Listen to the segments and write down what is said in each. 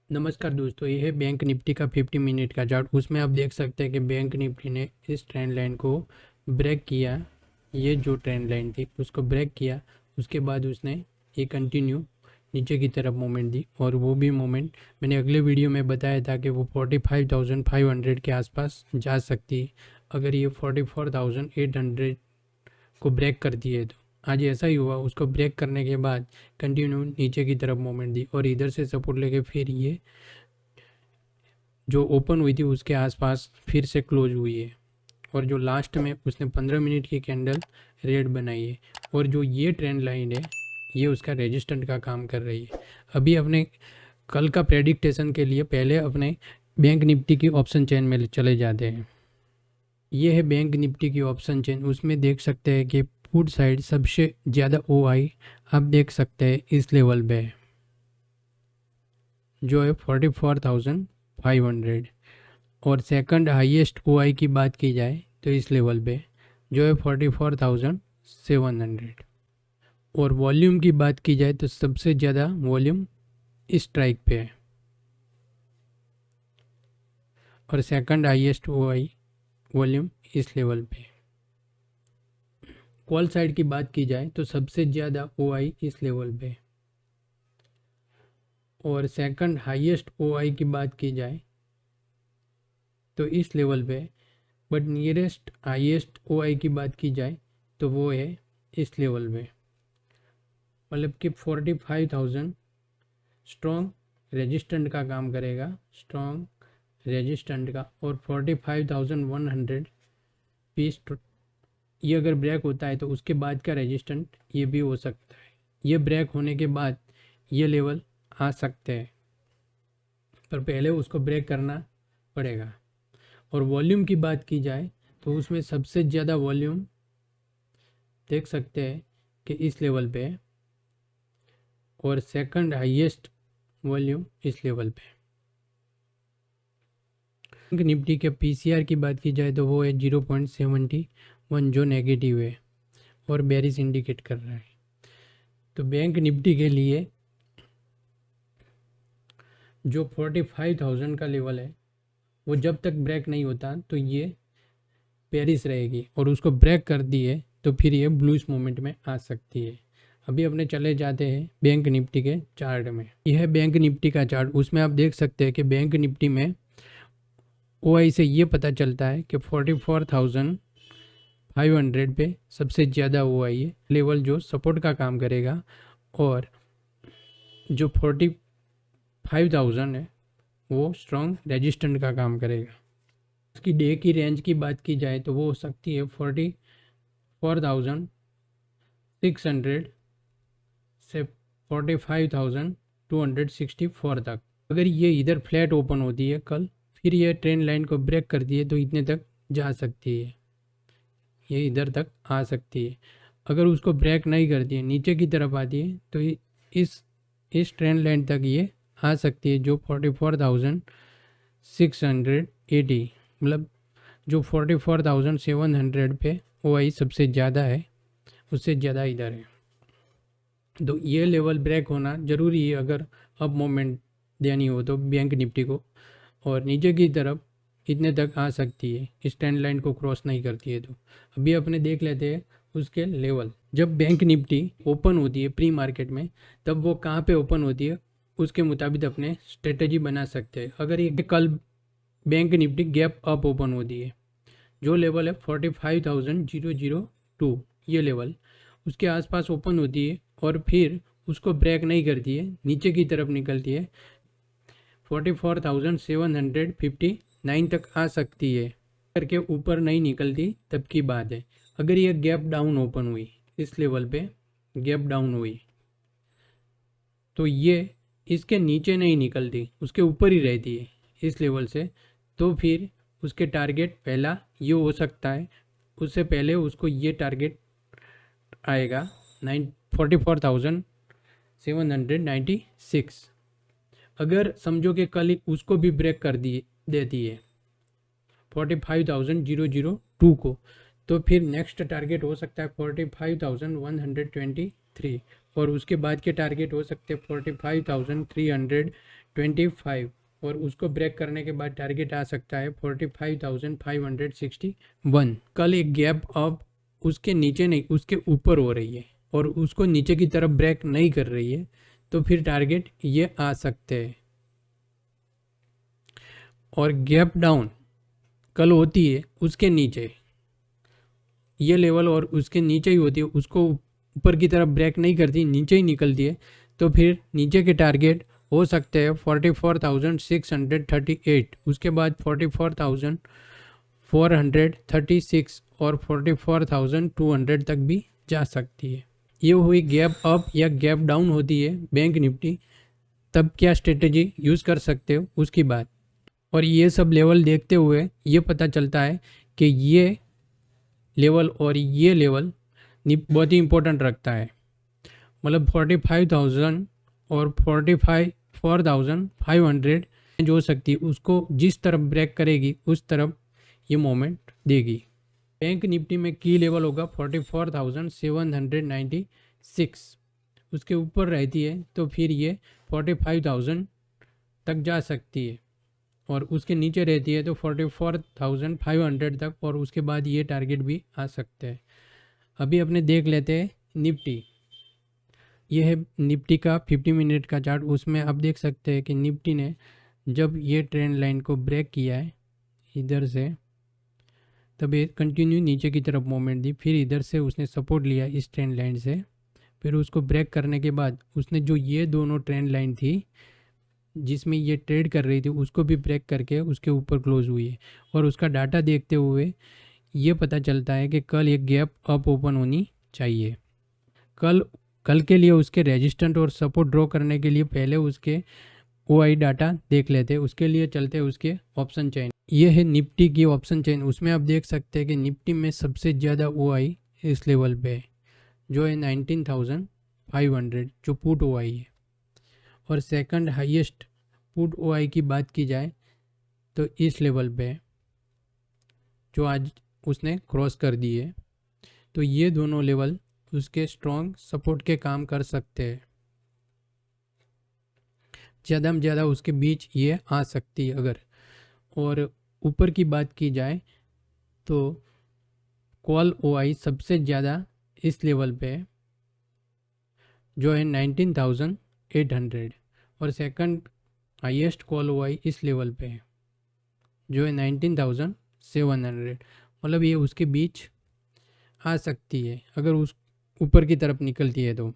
नमस्कार दोस्तों, ये है बैंक निफ्टी का 50 मिनट का चार्ट। उसमें आप देख सकते हैं कि बैंक निफ्टी ने इस ट्रेंड लाइन को ब्रेक किया। ये जो ट्रेंड लाइन थी उसको ब्रेक किया, उसके बाद उसने ये कंटिन्यू नीचे की तरफ मूवमेंट दी, और वो भी मूवमेंट मैंने अगले वीडियो में बताया था कि वो 45,500 के आसपास जा सकती है अगर ये 44,800 को ब्रेक कर दिए तो। आज ऐसा ही हुआ, उसको ब्रेक करने के बाद कंटिन्यू नीचे की तरफ मूवमेंट दी और इधर से सपोर्ट लेके फिर ये जो ओपन हुई थी उसके आसपास फिर से क्लोज हुई है, और जो लास्ट में उसने 15 मिनट की कैंडल रेड बनाई है, और जो ये ट्रेंड लाइन है ये उसका रेजिस्टेंट का काम कर रही है। अभी अपने कल का प्रेडिक्टेशन के लिए पहले अपने बैंक निफ्टी की ऑप्शन चेन में चले जाते हैं। ये है बैंक निफ्टी की ऑप्शन चेन। उसमें देख सकते हैं कि पुट साइड सबसे ज़्यादा OI आप देख सकते हैं इस लेवल पे है, जो है 44,500। और सेकंड हाईएस्ट OI की बात की जाए तो इस लेवल पे जो है 44,700। और वॉल्यूम की बात की जाए तो सबसे ज़्यादा वॉल्यूम इस स्ट्राइक पे है, और सेकंड हाईएस्ट OI वॉल्यूम इस लेवल पे। कॉल साइड की बात की जाए तो सबसे ज़्यादा OI इस लेवल पे, और सेकंड हाईएस्ट OI की बात की जाए तो इस लेवल पे, बट नियरेस्ट हाईएस्ट OI की बात की जाए तो वो है इस लेवल पे। मतलब कि 45,000 स्ट्रॉन्ग रेजिस्टेंट का काम करेगा, स्ट्रॉन्ग रेजिस्टेंट का। और 45,100 पीस ये अगर ब्रेक होता है तो उसके बाद का रेजिस्टेंट ये भी हो सकता है। ये ब्रेक होने के बाद ये लेवल आ सकते हैं, पर पहले उसको ब्रेक करना पड़ेगा। और वॉल्यूम की बात की जाए तो उसमें सबसे ज़्यादा वॉल्यूम देख सकते हैं कि इस लेवल पे है, और सेकंड हाईएस्ट वॉल्यूम इस लेवल पे। बैंक निफ्टी के PCR की बात की जाए तो वो है 0.71, जो नेगेटिव है और बेरिश इंडिकेट कर रहा है। तो बैंक निफ्टी के लिए जो 45,000 का लेवल है वो जब तक ब्रेक नहीं होता तो ये बेरिश रहेगी, और उसको ब्रेक कर दिए तो फिर ये ब्लूइश मूवमेंट में आ सकती है। अभी अपने चले जाते हैं बैंक निफ्टी के चार्ट में। यह है बैंक निफ्टी का चार्ट। उसमें आप देख सकते हैं कि बैंक निफ्टी में OI से ये पता चलता है कि 44,500 पे सबसे ज़्यादा OI है लेवल, जो सपोर्ट का काम करेगा। और जो 45,000 है वो स्ट्रॉन्ग रेजिस्टेंट का काम करेगा। उसकी डे की रेंज की बात की जाए तो वो हो सकती है 44,600 से 45,264 तक। अगर ये इधर फ्लैट ओपन होती है कल, फिर ये ट्रेंड लाइन को ब्रेक कर दिए तो इतने तक जा सकती है, ये इधर तक आ सकती है। अगर उसको ब्रेक नहीं करती है, नीचे की तरफ आती है, तो इस ट्रेंड लाइन तक ये आ सकती है, जो 44,680, मतलब जो 44,700 पे OI सबसे ज़्यादा है, उससे ज़्यादा इधर है। तो ये लेवल ब्रेक होना ज़रूरी है अगर अब मोमेंट देनी हो तो बैंक निफ्टी को, और नीचे की तरफ इतने तक आ सकती है इस ट्रेंड लाइन को क्रॉस नहीं करती है तो। अभी अपने देख लेते हैं उसके लेवल। जब बैंक निफ्टी ओपन होती है प्री मार्केट में, तब वो कहाँ पे ओपन होती है उसके मुताबिक अपने स्ट्रेटजी बना सकते हैं। अगर ये कल bank Nifty gap up open होती है, जो लेवल है 45,002, ये लेवल उसके आसपास ओपन होती है और फिर उसको ब्रेक नहीं करती है, नीचे की तरफ निकलती है, 44,759 तक आ सकती है, करके ऊपर नहीं निकलती तब की बात है। अगर ये गैप डाउन ओपन हुई, इस लेवल पे गैप डाउन हुई, तो ये इसके नीचे नहीं निकलती, उसके ऊपर ही रहती है इस लेवल से, तो फिर उसके टारगेट पहला ये हो सकता है, उससे पहले उसको ये टारगेट आएगा 44,796। अगर समझो कि कल उसको भी ब्रेक कर दी देती है 45,002 को, तो फिर नेक्स्ट टारगेट हो सकता है 45,123। और उसके बाद के टारगेट हो सकते हैं 45,325 और उसको ब्रेक करने के बाद टारगेट आ सकता है 45,561। कल एक गैप अप उसके नीचे नहीं उसके ऊपर हो रही है और उसको नीचे की तरफ ब्रेक नहीं कर रही है तो फिर टारगेट ये आ सकते हैं। और गैप डाउन कल होती है उसके नीचे, ये लेवल और उसके नीचे ही होती है, उसको ऊपर की तरफ ब्रेक नहीं करती, नीचे ही निकलती है, तो फिर नीचे के टारगेट हो सकते हैं 44,638, उसके बाद 44,436 और 44,200 तक भी जा सकती है। ये हुई गैप अप या गैप डाउन होती है बैंक निफ्टी, तब क्या स्ट्रेटेजी यूज़ कर सकते हो उसकी बात। और ये सब लेवल देखते हुए ये पता चलता है कि ये लेवल और ये लेवल बहुत ही इंपॉर्टेंट रखता है। मतलब 45,000 और 4,500 जो हो सकती है उसको जिस तरफ ब्रेक करेगी उस तरफ ये मोमेंट देगी। बैंक निफ्टी में की लेवल होगा 44,796, उसके ऊपर रहती है तो फिर ये 45,000 तक जा सकती है और उसके नीचे रहती है तो 44,500 तक और उसके बाद ये टारगेट भी आ सकते हैं। अभी अपने देख लेते हैं निफ्टी। ये है निफ्टी का 50 मिनट का चार्ट। उसमें आप देख सकते हैं कि निफ्टी ने जब ये ट्रेंड लाइन को ब्रेक किया है इधर से, तब ये कंटिन्यू नीचे की तरफ मूवमेंट दी, फिर इधर से उसने सपोर्ट लिया इस ट्रेंड लाइन से, फिर उसको ब्रेक करने के बाद उसने जो ये दोनों ट्रेंड लाइन थी जिसमें ये ट्रेड कर रही थी उसको भी ब्रेक करके उसके ऊपर क्लोज हुई है। और उसका डाटा देखते हुए ये पता चलता है कि कल एक गैप अप ओपन होनी चाहिए। कल के लिए उसके रेजिस्टेंट और सपोर्ट ड्रॉ करने के लिए पहले उसके ओआई डाटा देख लेते हैं। उसके लिए चलते हैं उसके ऑप्शन चेन। ये है निफ्टी की ऑप्शन चेन। उसमें आप देख सकते हैं कि निफ्टी में सबसे ज़्यादा ओआई इस लेवल पे है जो है 19,500 जो पुट ओआई है। और सेकंड हाईएस्ट पुट ओआई की बात की जाए तो इस लेवल पे जो आज उसने क्रॉस कर दी है, तो ये दोनों लेवल उसके स्ट्रॉन्ग सपोर्ट के काम कर सकते हैं। ज़्यादा में ज़्यादा उसके बीच ये आ सकती है अगर। और ऊपर की बात की जाए तो कॉल ओआई सबसे ज़्यादा इस लेवल पे है जो है 19,800 और सेकंड हाईएस्ट कॉल ओआई इस लेवल पे है जो है 19,700। मतलब ये उसके बीच आ सकती है अगर उस ऊपर की तरफ निकलती है तो।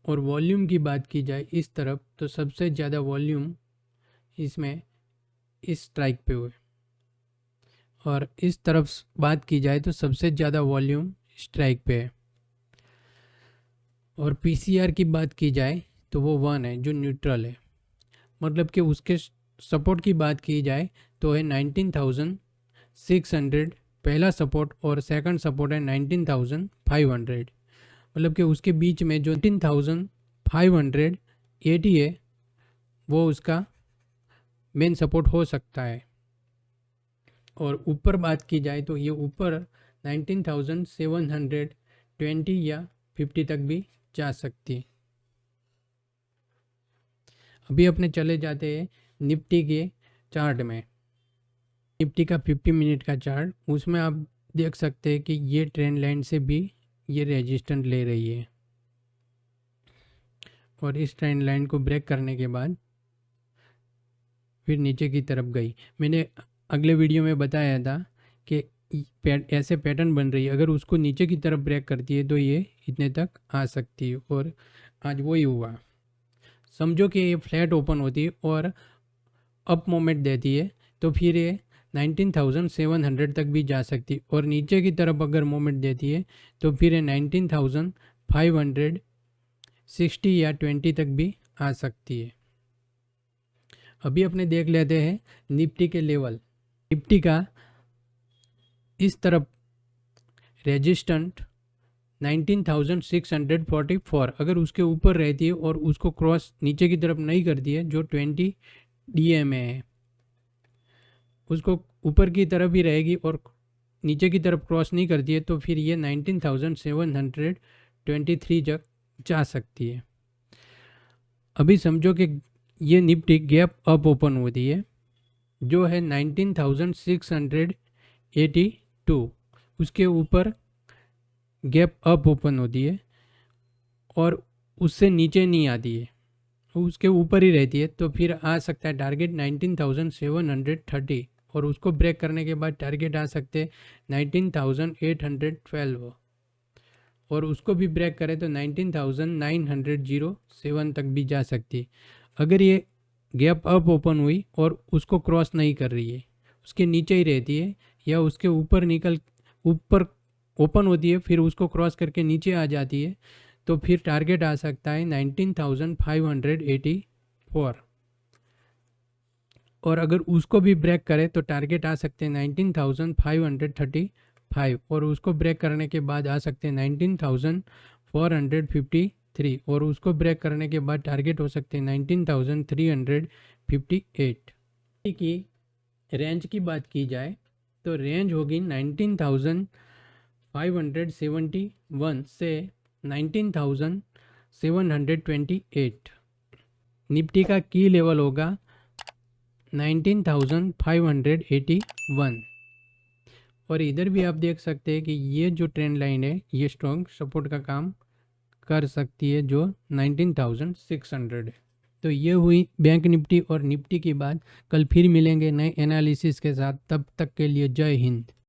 और वॉल्यूम की बात की जाए इस तरफ तो सबसे ज़्यादा वॉल्यूम इसमें इस स्ट्राइक पे हुए और इस तरफ बात की जाए तो सबसे ज़्यादा वॉल्यूम स्ट्राइक पे है। और पीसीआर की बात की जाए तो वो 1 है जो न्यूट्रल है। मतलब कि उसके सपोर्ट की बात की जाए तो है 19,600 पहला सपोर्ट और सेकंड सपोर्ट है 19,500। मतलब कि उसके बीच में जो 19,580 है वो उसका मेन सपोर्ट हो सकता है। और ऊपर बात की जाए तो ये ऊपर 19,720 या 50 तक भी जा सकती है। अभी अपने चले जाते हैं निफ्टी के चार्ट में। निफ्टी का 50 मिनट का चार्ट, उसमें आप देख सकते हैं कि ये ट्रेंड लाइन से भी ये रेजिस्टेंट ले रही है और इस ट्रेंड लाइन को ब्रेक करने के बाद फिर नीचे की तरफ गई। मैंने अगले वीडियो में बताया था कि ऐसे पैटर्न बन रही है, अगर उसको नीचे की तरफ ब्रेक करती है तो ये इतने तक आ सकती है और आज वही हुआ। समझो कि ये फ्लैट ओपन होती है और अप मोमेंट देती है तो फिर ये 19,700 तक भी जा सकती है और नीचे की तरफ अगर मोमेंट देती है तो फिर ये 19,560 या 20 तक भी आ सकती है। अभी अपने देख लेते हैं निफ्टी के लेवल। निफ्टी का इस तरफ रेजिस्टेंट 19,644 अगर उसके ऊपर रहती है और उसको क्रॉस नीचे की तरफ नहीं करती है जो 20 DMA है, उसको ऊपर की तरफ ही रहेगी और नीचे की तरफ क्रॉस नहीं करती है तो फिर ये 19,720 23 तक जा सकती है। अभी समझो कि ये निफ्टी गैप अप ओपन होती है जो है 19,682, उसके ऊपर गैप अप ओपन होती है और उससे नीचे नहीं आती है, उसके ऊपर ही रहती है, तो फिर आ सकता है टारगेट 19,730 और उसको ब्रेक करने के बाद टारगेट आ सकते 19,812 और उसको भी ब्रेक करे तो 19,907 तक भी जा सकती है। अगर ये गैप अप ओपन हुई और उसको क्रॉस नहीं कर रही है, उसके नीचे ही रहती है या उसके ऊपर ओपन होती है फिर उसको क्रॉस करके नीचे आ जाती है, तो फिर टारगेट आ सकता है 19,584 और अगर उसको भी ब्रेक करे तो टारगेट आ सकते हैं 19,535 और उसको ब्रेक करने के बाद आ सकते हैं 19,453 और उसको ब्रेक करने के बाद टारगेट हो सकते हैं 19,358 की रेंज की बात की जाए तो रेंज होगी 19,571 से 19,728। निफ्टी का की लेवल होगा 19,581 और इधर भी आप देख सकते हैं कि ये जो ट्रेंड लाइन है ये स्ट्रॉन्ग सपोर्ट का काम कर सकती है जो 19,600 है। तो ये हुई बैंक निफ्टी और निफ्टी की बात। कल फिर मिलेंगे नए एनालिसिस के साथ, तब तक के लिए जय हिंद।